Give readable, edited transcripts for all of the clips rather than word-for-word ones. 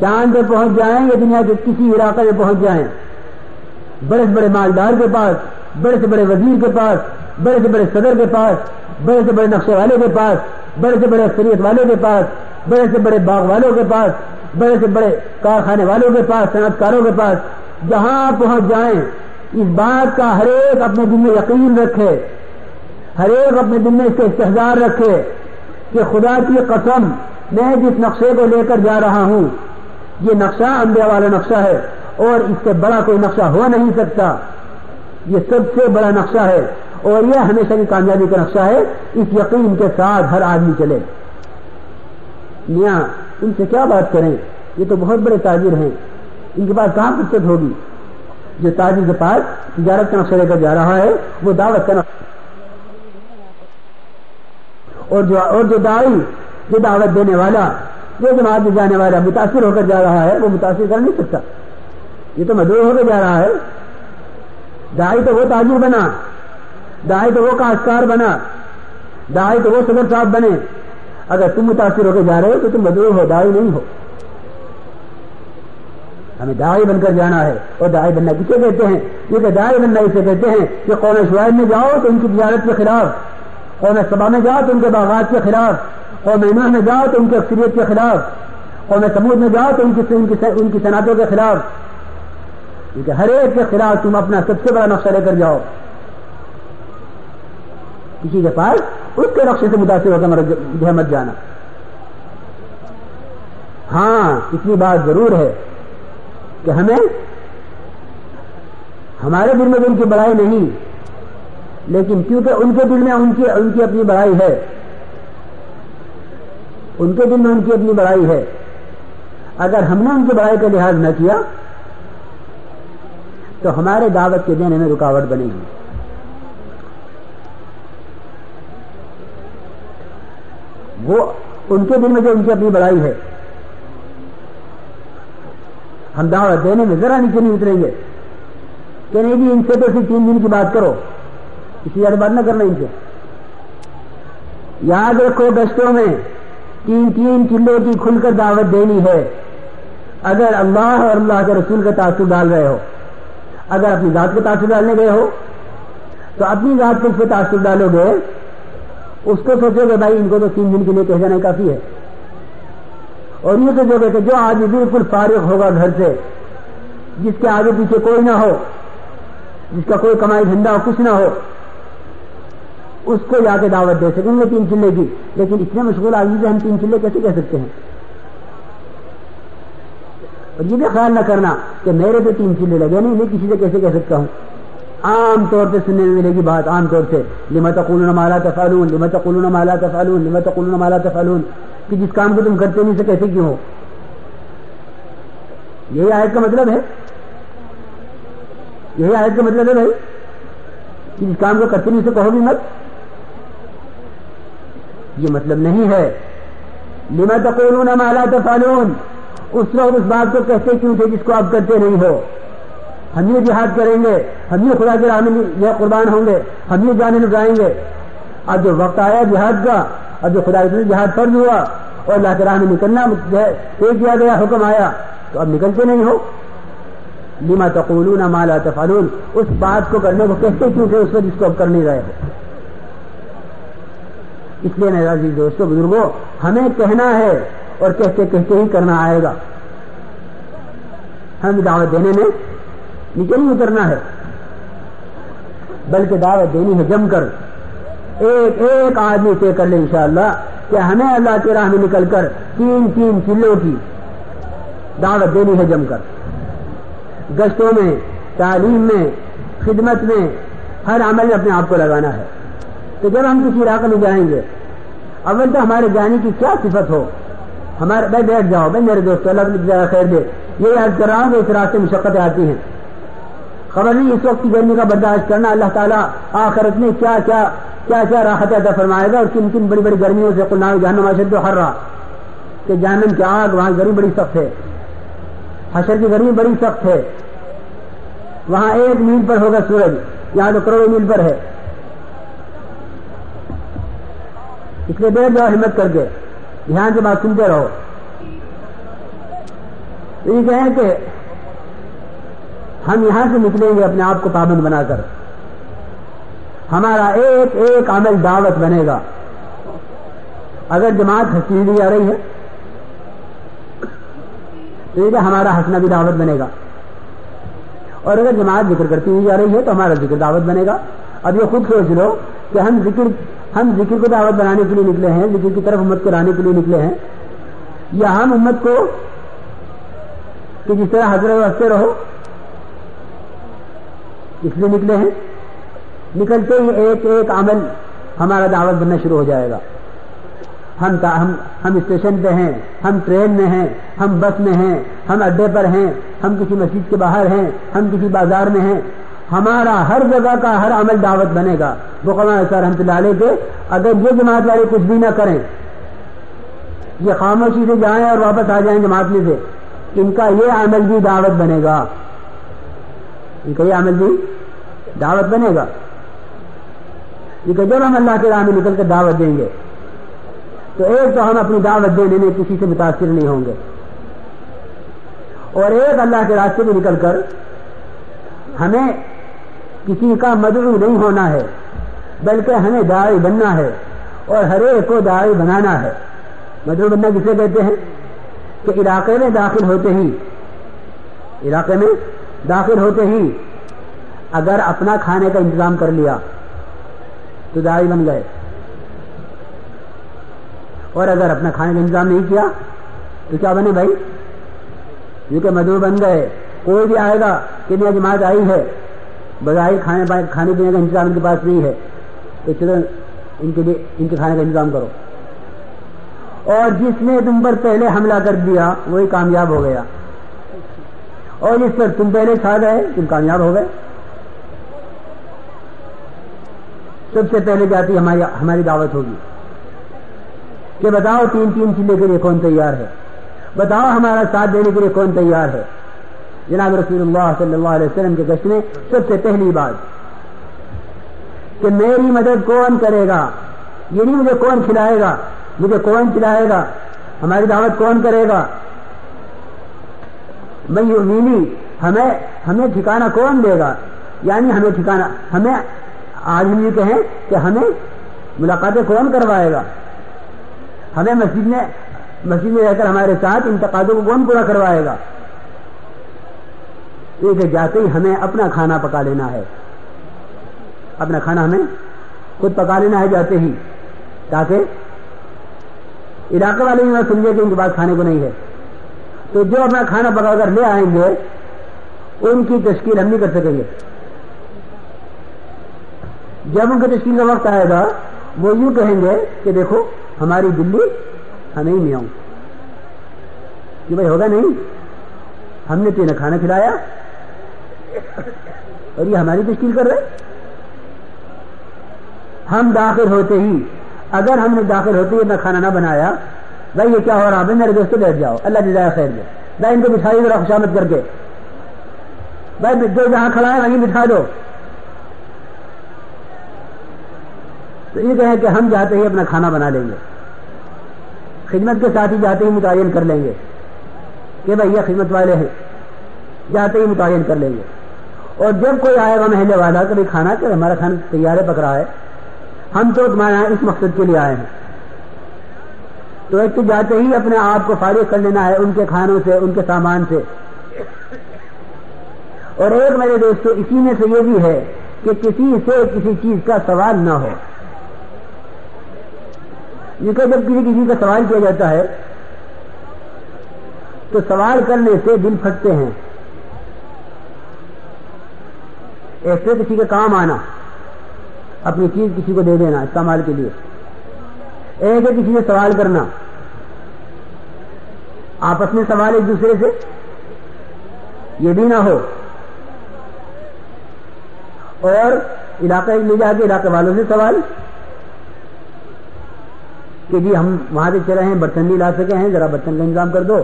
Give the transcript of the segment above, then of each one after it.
چاند پہ پہنچ جائیں یا دنیا کے کسی علاقے میں پہنچ جائیں، بڑے سے بڑے مالدار کے پاس، بڑے سے بڑے وزیر کے پاس، بڑے سے بڑے صدر کے پاس، بڑے سے بڑے نقشے والے کے پاس، بڑے سے بڑے اکثریت والے کے پاس، بڑے سے بڑے باغ والوں کے پاس، بڑے سے بڑے کارخانے والوں کے پاس، صنعت کاروں کے پاس، جہاں پہنچ جائیں اس بات کا ہر ایک اپنے دل میں یقین رکھے، ہر ایک اپنے دل میں اس کا استحضار رکھے کہ خدا کی قسم میں جس نقشے کو لے کر جا رہا ہوں یہ نقشہ انبیاء والا نقشہ ہے اور اس سے بڑا کوئی نقشہ ہو نہیں سکتا، یہ سب سے بڑا نقشہ ہے اور یہ ہمیشہ کی کامیابی کا نقشہ ہے۔ اس یقین کے ساتھ ہر آدمی چلے۔ میاں ان سے کیا بات کریں، یہ تو بہت بڑے تاجر ہیں، ان کے پاس کہاں فرصت ہوگی؟ جو تاجر کے پاس تجارت کا نقشہ لے کر جا رہا ہے وہ دعوت کا نقشہ، اور جو داعی، جو دعوت دینے والا، جو جماعت میں جانے والا متاثر ہو کر جا رہا ہے وہ متاثر کر نہیں سکتا، یہ تو مدعو ہو کر جا رہا ہے۔ داعی تو وہ تاجر بنا، داعی تو وہ کاشتکار بنا، داعی تو وہ صدر صاحب بنے۔ اگر تم متاثر ہو کے جا رہے ہو تو تم مدعو ہو، داعی نہیں ہو۔ ہمیں داعی بن کر جانا ہے، اور داعی بننا کسے کہتے ہیں؟ کیونکہ داعی بننا اسے کہتے ہیں کہ قوم شعیب میں جاؤ تو ان کی تجارت کے خلاف، قوم سبا میں جاؤ تو ان کے باغات کے خلاف، قوم نوح میں جاؤ تو ان کی اکثریت کے خلاف، قوم سمود میں جاؤ تو ان کی صنعتوں کے خلاف، کیونکہ ہر ایک کے خلاف تم اپنا سب سے بڑا نقشہ لے کر جاؤ۔ کسی کے پاس اس کے نقشے سے متاثر ہو کر مت جانا۔ ہاں اتنی بات ضرور ہے کہ ہمیں ہمارے دل میں ان کی بڑائی نہیں، لیکن کیونکہ ان کے دل میں ان کی اپنی بڑائی ہے، ان کے دل میں ان کی اپنی بڑائی ہے، اگر ہم نے ان کی بڑائی کا لحاظ نہ کیا تو ہمارے دعوت کے دینے میں رکاوٹ بنے گی۔ وہ ان کے دل میں جو ان کی اپنی بڑائی ہے، ہم دعوت دینے میں ذرا نیچے نہیں اتریں گے کہ نہیں جی ان سے تو صرف 3 دن کی بات کرو، اسی زیادہ بات نہ کرنا ان سے۔ یاد رکھو گشتوں میں 3 چلوں کی کھل کر دعوت دینی ہے۔ اگر اللہ اور اللہ کے رسول کا تعصب ڈال رہے ہو، اگر اپنی ذات کو تعصب ڈالنے گئے ہو تو اپنی ذات کو اس پہ تعصب ڈالو گے، اس کو سوچو گے بھائی ان کو تو 3 دن کے لیے کہہ جانا کافی ہے، اور یہ سوچو گے کہ جو آدمی بالکل فارغ ہوگا گھر سے، جس کے آگے پیچھے کوئی نہ ہو، جس کا کوئی کمائی دھندا ہو، کچھ نہ ہو، اس کو جا کے دعوت دے سکیں گے 3 چلے کی، لیکن اتنے مشغول آدمی سے ہم 3 چلے کیسے کہہ سکتے ہیں؟ اور یہ بھی خیال نہ کرنا کہ میرے تو 3 چلے لگے نہیں، میں کسی سے کیسے کہہ سکتا ہوں۔ عام طور پہ سننے میں ملے گی بات، عام طور سے لما تقولون ما لا تفعلون، لما تقولون ما لا تفعلون، لما تقولون ما لا تفعلون، کہ جس کام کو تم کرتے نہیں سے کہتے کیوں ہو؟ یہی آیت کا مطلب ہے، یہی آیت کا مطلب ہے بھائی کہ جس کام کو کرتے نہیں سے کہو بھی مت، یہ مطلب نہیں ہے۔ لما تقولون ما لا تفعلون، اس وقت اس بات کو کہتے کیوں تھے جس کو آپ کرتے نہیں ہو؟ ہم یہ جہاد کریں گے، ہم یہ خدا کے راہ میں یہ قربان ہوں گے، ہم یہ جانیں لٹائیں گے۔ اب جو وقت آیا جہاد کا، اب جو خدا کے جہاد فرض ہوا اور اللہ کے راہ میں نکلنا طے کیا گیا، حکم آیا، تو اب نکلتے نہیں ہو۔ لما تقولون ما لا تفعلون، اس بات کو کرنے کو کہتے کیوں تھے اس وقت جس کو اب کر نہیں رہے ہو؟ اس لیے میرے عزیز دوستو بزرگوں، ہمیں کہنا ہے اور کہتے کہتے ہی کرنا آئے گا۔ ہم دعوت دینے میں نیچے نہیں اترنا ہے، بلکہ دعوت دینی ہے جم کر۔ ایک ایک آدمی طے کر لے انشاءاللہ کہ ہمیں اللہ کی راہ میں نکل کر 3 چلوں کی دعوت دینی ہے جم کر، گشتوں میں، تعلیم میں، خدمت میں، ہر عمل میں اپنے آپ کو لگانا ہے۔ تو جب ہم کسی علاقے میں جائیں گے، اول تو ہمارے جانے کی کیا صفت ہو، ہمارے بھائی بیٹھ جاؤ بھائی میرے دوست، اللہ تعالیٰ خیر دے، یہ یاد کر رہا ہوں کہ اس راستے مشقتیں آتی ہیں، خبر نہیں اس وقت کی گرمی کا برداشت کرنا اللہ تعالیٰ آخرت میں کیا راحت عطا فرمائے گا، اور کن کن بڑی بڑی گرمیوں سے قلنا جہنم اشد حرا، کہ جہنم کی آگ وہاں گرمی بڑی سخت ہے، حشر کی گرمی بڑی سخت ہے، وہاں 1 میل پر ہوگا سورج، یہاں تو کروڑوں میل پر ہے۔ اس لیے بیٹھ جاؤ ہمت کر کے، دھیان سے بات سنتے رہو، یہ کہیں کہ ہم یہاں سے نکلیں گے اپنے آپ کو پابند بنا کر، ہمارا ایک ایک عمل دعوت بنے گا۔ اگر جماعت ہنسی ہوئی جا رہی ہے تو یہ ہمارا ہنسنا بھی دعوت بنے گا، اور اگر جماعت ذکر کرتی ہوئی جا رہی ہے تو ہمارا ذکر دعوت بنے گا۔ اب یہ خود سوچ لو کہ ہم ذکر کو دعوت بنانے کے لیے نکلے ہیں، ذکر کی طرف امت کو لانے کے لیے نکلے ہیں، یا ہم امت کو کہ جس طرح حضرت ہنستے رہو اس لیے نکلے ہیں۔ نکلتے ہی ایک ایک عمل ہمارا دعوت بننا شروع ہو جائے گا۔ ہم اسٹیشن پہ ہیں، ہم ٹرین میں ہیں، ہم بس میں ہیں، ہم اڈے پر ہیں، ہم کسی مسجد کے باہر ہیں، ہم کسی بازار میں ہیں، ہمارا ہر جگہ کا ہر عمل دعوت بنے گا۔ بقولہ رحمۃ اللہ علیہ کے اگر یہ جماعت والے کچھ بھی نہ کریں، یہ خاموشی سے جائیں اور واپس آ جائیں جماعت میں سے، ان کا یہ عمل بھی دعوت بنے گا، ان کا یہ عمل بھی دعوت بنے گا۔ یہ کہ جب ہم اللہ کے راہ میں نکل کر دعوت دیں گے تو ایک تو ہم اپنی دعوت دینے میں کسی سے متاثر نہیں ہوں گے، اور ایک اللہ کے راستے میں نکل کر ہمیں کسی کا مدعو نہیں ہونا ہے، بلکہ ہمیں داعی بننا ہے اور ہر ایک کو داعی بنانا ہے۔ مدعو بننا کسے کہتے ہیں کہ علاقے میں داخل ہوتے ہی اگر اپنا کھانے کا انتظام کر لیا تو داعی بن گئے، اور اگر اپنا کھانے کا انتظام نہیں کیا تو کیا بنے بھائی؟ یہ کہ مدعو بن گئے۔ کوئی بھی آئے گا کہ نیا جماعت آئی ہے، بظاہر کھانے پینے کا انتظام ان کے پاس نہیں ہے، تو چلو ان کے کھانے کا انتظام کرو، اور جس نے تم پر پہلے حملہ کر دیا وہی کامیاب ہو گیا، اور جس پر تم پہلے چھا گئے تم کامیاب ہو گئے۔ سب سے پہلے جاتی ہماری دعوت ہوگی کہ بتاؤ تین چیزیں کے لیے کون تیار ہے، بتاؤ ہمارا ساتھ دینے کے لیے کون تیار ہے۔ جناب رسول اللہ صلی اللہ علیہ وسلم کے گشت میں سب سے پہلی بات کہ میری مدد کون کرے گا، یہ نہیں مجھے کون کھلائے گا، مجھے کون چلائے گا، ہماری دعوت کون کرے گا، میں یؤمنی ہمیں ٹھکانہ کون دے گا، یعنی ہمیں آج ہم یہ کہیں کہ ہمیں ملاقاتیں کون کروائے گا، ہمیں مسجد میں رہ کر ہمارے ساتھ ان تقاضوں کو کون پورا کروائے گا۔ یہ کہ جاتے ہی ہمیں اپنا کھانا پکا لینا ہے، اپنا کھانا ہمیں خود پکا لینا ہے جاتے ہی، تاکہ علاقے والے بھی نہ سمجھے کہ ان کے پاس کھانے کو نہیں ہے۔ تو جو اپنا کھانا پکا کر لے آئیں گے ان کی تشکیل ہم نہیں کر سکیں گے۔ جب ان کی تشکیل کا وقت آئے گا وہ یوں کہیں گے کہ دیکھو ہماری دلی ہمیں ہی نہیں آؤں کہ بھائی ہوگا نہیں، ہم نے تینہیں کھانا کھلایا اور یہ ہماری تشکیل کر رہے۔ ہم داخل ہوتے ہی اگر ہم نے اپنا کھانا نہ بنایا، بھائی یہ کیا ہو رہا ہے، میرے دوست بیٹھ جاؤ، اللہ جزائے خیر دے، بھائی ان کو بٹھائی ذرا خوشامد کر کے، بھائی جو جہاں کھڑا ہے وہیں بٹھا دو۔ تو یہ کہیں کہ ہم جاتے ہی اپنا کھانا بنا لیں گے، خدمت کے ساتھ ہی جاتے ہی متعین کر لیں گے کہ بھائی یہ خدمت والے ہیں، جاتے ہی متعین کر لیں گے۔ اور جب کوئی آئے گا محلے والا کہ کھانا کہ ہمارا کھانا تیار ہے، پک رہا ہے، ہم تو تمہارے یہاں اس مقصد کے لیے آئے ہیں، تو ایک تو جاتے ہی اپنے آپ کو فارغ کر لینا ہے ان کے کھانوں سے، ان کے سامان سے۔ اور ایک میرے دوستو اسی میں سے یہ بھی ہے کہ کسی سے کسی چیز کا سوال نہ ہو، یہ کہ جب کسی کا سوال کیا جاتا ہے تو سوال کرنے سے دل پھٹتے ہیں۔ ایک سے کسی کے کام آنا، اپنی چیز کسی کو دے دینا استعمال کے لیے، ایک ہے کسی سے سوال کرنا، آپس میں سوال ایک دوسرے سے، یہ بھی نہ ہو، اور علاقے لے جا کے علاقے والوں سے سوال کہ جی ہم وہاں سے چلے ہیں، برتن نہیں لا سکے ہیں، ذرا برتن کا انتظام کر دو،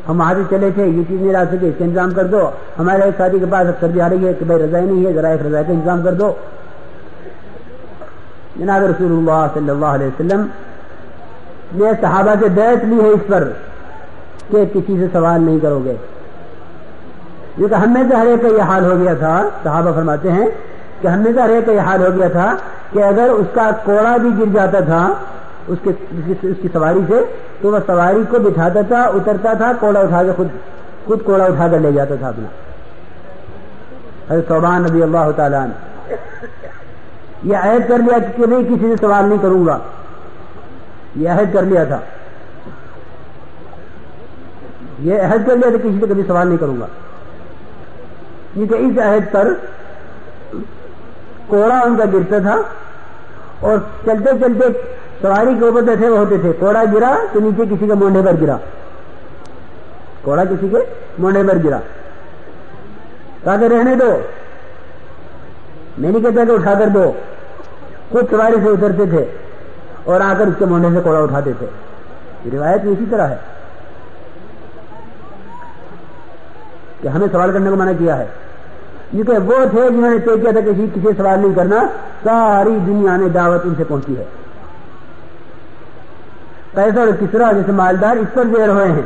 ہم وہاں سے چلے تھے یہ چیز نہیں لا سکے، اس کا انتظام کر دو، ہمارے ایک ساتھی کے پاس اب سردی آ رہی ہے کہ بھائی رضائی نہیں ہے، ذرا ایک رضائی کا انتظام کر دو۔ جناب رسول اللہ صلی اللہ علیہ وسلم نے صحابہ سے بیعت لی ہے اس پر کہ کسی سے سوال نہیں کرو گے. کیونکہ ہم میں سے ہر ایک کا یہ حال ہو گیا تھا, صحابہ فرماتے ہیں کہ ہم میں سے ہر ایک کا یہ حال ہو گیا تھا کہ اگر اس کا کوڑا بھی گر جاتا تھا اس کی سواری سے تو وہ سواری کو بٹھاتا تھا, اترتا تھا, کوڑا اٹھا کے خود کوڑا اٹھا کر لے جاتا تھا اپنا. حضرت ثوبان رضی اللہ تعالیٰ عنہ یہ عہد کر لیا کہ نہیں کسی سے سوال نہیں کروں گا, یہ عہد کر لیا تھا, یہ عہد کر لیا تھا کسی سے کبھی سوال نہیں کروں گا. کیونکہ اس عہد پر کوڑا ان کا گرتا تھا اور چلتے چلتے سواری کے اوپر بیٹھے ہوتے تھے, کوڑا گرا تو نیچے کسی کے مونڈے پر گرا, کوڑا کسی کے مونڈے پر گرا, کہا کہ رہنے دو, میں نہیں کہتا کہ اٹھا کر دو, خود سواری سے اترتے تھے اور آ کر اس کے مونڈے سے کوڑا اٹھاتے تھے. یہ روایت میں اسی طرح ہے کہ ہمیں سوال کرنے کو منع کیا ہے, کیونکہ وہ تھے جنہوں نے طے کیا تھا کہ کسی سے سوال نہیں کرنا. ساری دنیا میں دعوت ان سے پہنچی ہے. قیصر اور کسریٰ جیسے مالدار اس پر زیر ہوئے ہیں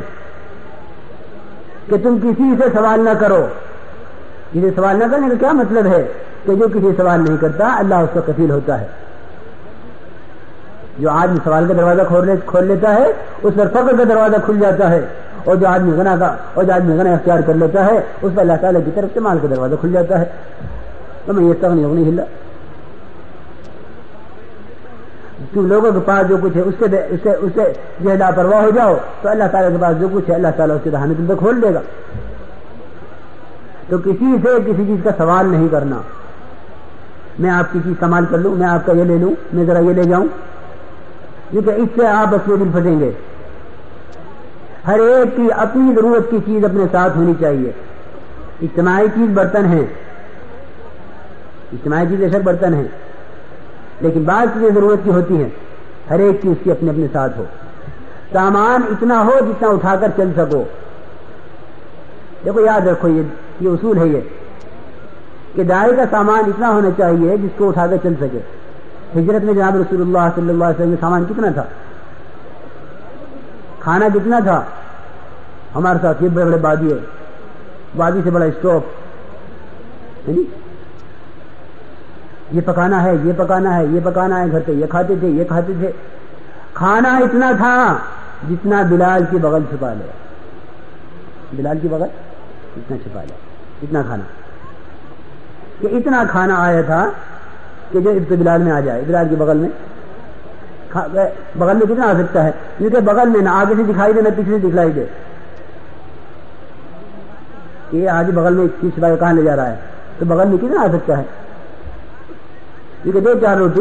کہ تم کسی سے سوال نہ کرو. کسی سوال نہ کرنے کا کیا مطلب ہے کہ جو کسی سوال نہیں کرتا اللہ اس کا کفیل ہوتا ہے. جو آدمی سوال کا دروازہ کھول لیتا ہے اس پر فقر کا دروازہ کھل جاتا ہے, اور جو آدمی غنا اختیار کر لیتا ہے اس پر اللہ تعالیٰ کی طرف سے مال کا دروازہ کھل جاتا ہے. تو میں یہ تک نہیں ہلا, تم لوگوں کے پاس جو کچھ ہے اس سے جو لاپرواہ ہو جاؤ تو اللہ تعالیٰ کے پاس جو کچھ ہے اللہ تعالیٰ اس کے دہانے تم پہ کھول دے گا. تو کسی سے کسی چیز کا سوال نہیں کرنا. میں آپ کی چیز استعمال کر لوں, میں آپ کا یہ لے لوں, میں ذرا یہ لے جاؤں, کیونکہ اس سے آپ اپنے دل پھٹیں گے. ہر ایک کی اپنی ضرورت کی چیز اپنے ساتھ ہونی چاہیے. اجتماعی چیز برتن ہے, اجتماعی چیز بے شک برتن ہے, لیکن بعض چیزیں ضرورت کی ہوتی ہیں, ہر ایک کی اس کی اپنے ساتھ ہو. سامان اتنا ہو جتنا اٹھا کر چل سکو. دیکھو یاد رکھو یہ اصول ہے یہ کہ داعی کا سامان اتنا ہونا چاہیے جس کو اٹھا کر چل سکے. ہجرت میں جناب رسول اللہ صلی اللہ علیہ وسلم کا سامان کتنا تھا, کھانا کتنا تھا. ہمارے ساتھ یہ بڑے بڑے وادی سے بڑا اسٹوپ, یہ پکانا ہے, یہ پکانا ہے, یہ پکانا ہے, گھر پہ یہ کھاتے تھے. کھانا اتنا تھا جتنا بلال کی بغل چھپا لے, بلال کی بغل اتنا چھپا لے, اتنا کھانا. کہ اتنا کھانا آیا تھا کہ جو اب تو بلال میں آ جائے, بلال کی بغل میں کتنا آ سکتا ہے, کیونکہ بغل میں نہ آگے سے دکھائی دے نہ پیچھے سے دکھائی دے. یہ آج بغل میں چیز چھپا کہاں لے جا رہا ہے, تو بغل میں کتنا آ سکتا ہے. کیونکہ 2-4 روٹی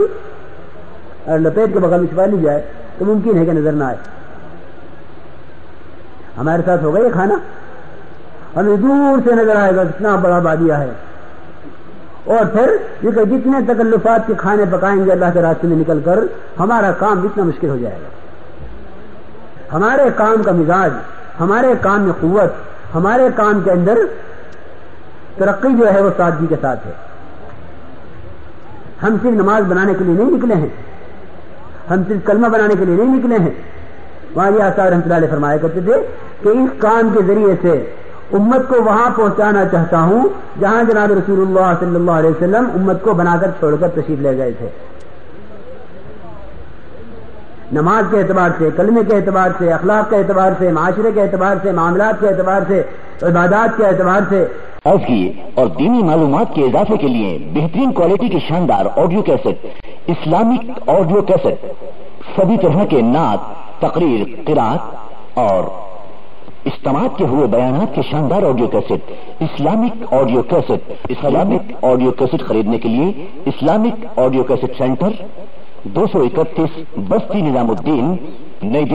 اور لپیٹ کے بغل میں چھپا لی جائے تو ممکن ہے کہ نظر نہ آئے. ہمارے ساتھ ہوگا یہ کھانا, ہمیں دور سے نظر آئے گا کتنا بڑا بادیا ہے. اور پھر کیونکہ جتنے تکلفات کے کھانے پکائیں گے اللہ کے راستے میں نکل کر, ہمارا کام اتنا مشکل ہو جائے گا. ہمارے کام کا مزاج, ہمارے کام میں قوت, ہمارے کام کے اندر ترقی جو ہے وہ سادگی کے ساتھ ہے. ہم صرف نماز بنانے کے لیے نہیں نکلے ہیں, ہم صرف کلمہ بنانے کے لیے نہیں نکلے ہیں. واجی آثار رحمۃ اللہ علیہ فرمایا کرتے تھے کہ اس کام کے ذریعے سے امت کو وہاں پہنچانا چاہتا ہوں جہاں جناب رسول اللہ صلی اللہ علیہ وسلم امت کو بنا کر چھوڑ کر تشریف لے گئے تھے. نماز کے اعتبار سے, کلمے کے اعتبار سے, اخلاق کے اعتبار سے, معاشرے کے اعتبار سے, معاملات کے اعتبار سے, عبادات کے اعتبار سے. کی اور دینی معلومات کے اضافے کے لیے بہترین کوالٹی کے شاندار audio cassette, Islamic audio cassette, سبھی طرح کے نعت, تقریر, قرات اور استماعت کے ہوئے بیانات کے شاندار audio cassette, Islamic audio cassette. Islamic audio cassette خریدنے کے لیے اسلامک آڈیو کیسٹ سینٹر 231 بستی نظام الدین, نئی